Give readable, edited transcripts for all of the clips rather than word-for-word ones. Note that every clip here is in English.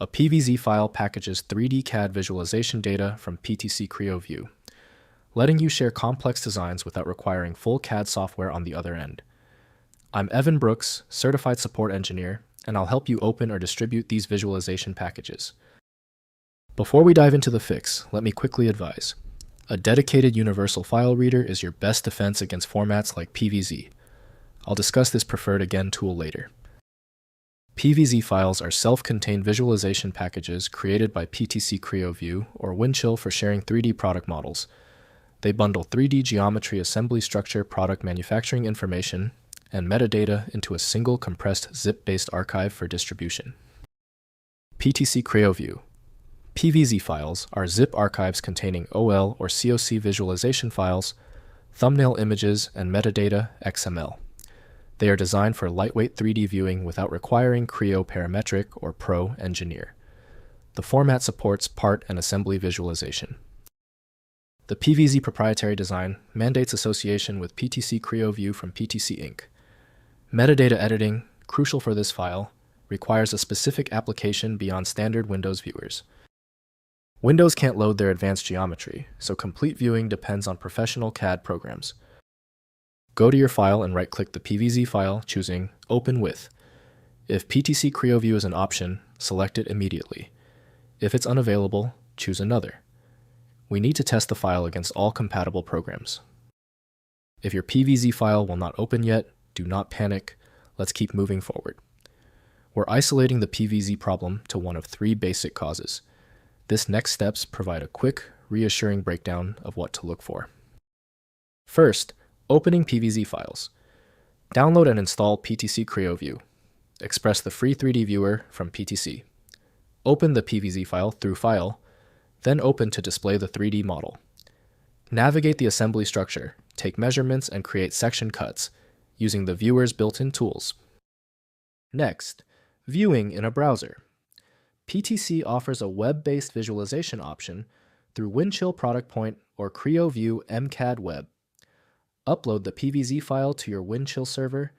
A PVZ file packages 3D CAD visualization data from PTC Creo View, letting you share complex designs without requiring full CAD software on the other end. I'm Evan Brooks, Certified Support Engineer, and I'll help you open or distribute these visualization packages. Before we dive into the fix, let me quickly advise. A dedicated universal file reader is your best defense against formats like PVZ. I'll discuss this preferred again tool later. PVZ files are self-contained visualization packages created by PTC Creo View or Windchill for sharing 3D product models. They bundle 3D geometry, assembly structure, product manufacturing information, and metadata into a single compressed zip-based archive for distribution. PTC Creo View. PVZ files are zip archives containing OL or COC visualization files, thumbnail images, and metadata XML. They are designed for lightweight 3D viewing without requiring Creo Parametric or Pro Engineer. The format supports part and assembly visualization. The PVZ proprietary design mandates association with PTC Creo View from PTC Inc. Metadata editing, crucial for this file, requires a specific application beyond standard Windows viewers. Windows can't load their advanced geometry, so complete viewing depends on professional CAD programs. Go to your file and right-click the PVZ file, choosing Open With. If PTC Creo View is an option, select it immediately. If it's unavailable, choose another. We need to test the file against all compatible programs. If your PVZ file will not open yet, do not panic. Let's keep moving forward. We're isolating the PVZ problem to one of 3 basic causes. This next steps provide a quick, reassuring breakdown of what to look for. First, opening PVZ files. Download and install PTC Creo View. Express the free 3D viewer from PTC. Open the PVZ file through File, then open to display the 3D model. Navigate the assembly structure, take measurements, and create section cuts using the viewer's built-in tools. Next, viewing in a browser. PTC offers a web-based visualization option through Windchill Product Point or Creo View MCAD Web. Upload the PVZ file to your Windchill server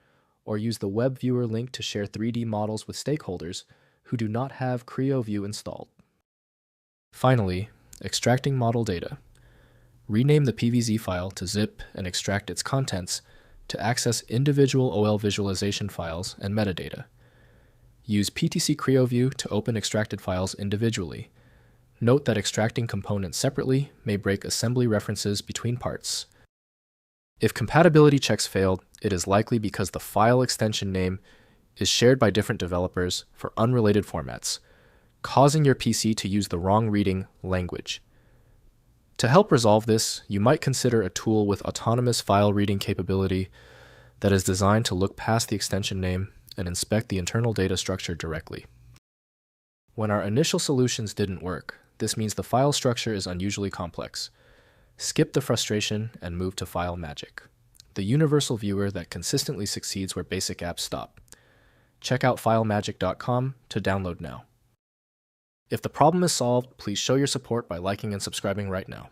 or use the web viewer link to share 3D models with stakeholders who do not have Creo View installed. Finally, extracting model data. Rename the PVZ file to zip and extract its contents to access individual OL visualization files and metadata. Use PTC Creo View to open extracted files individually. Note that extracting components separately may break assembly references between parts. If compatibility checks failed, it is likely because the file extension name is shared by different developers for unrelated formats, causing your PC to use the wrong reading language. To help resolve this, you might consider a tool with autonomous file reading capability that is designed to look past the extension name and inspect the internal data structure directly. When our initial solutions didn't work, this means the file structure is unusually complex. Skip the frustration and move to File Magic, the universal viewer that consistently succeeds where basic apps stop. Check out filemagic.com to download now. If the problem is solved, please show your support by liking and subscribing right now.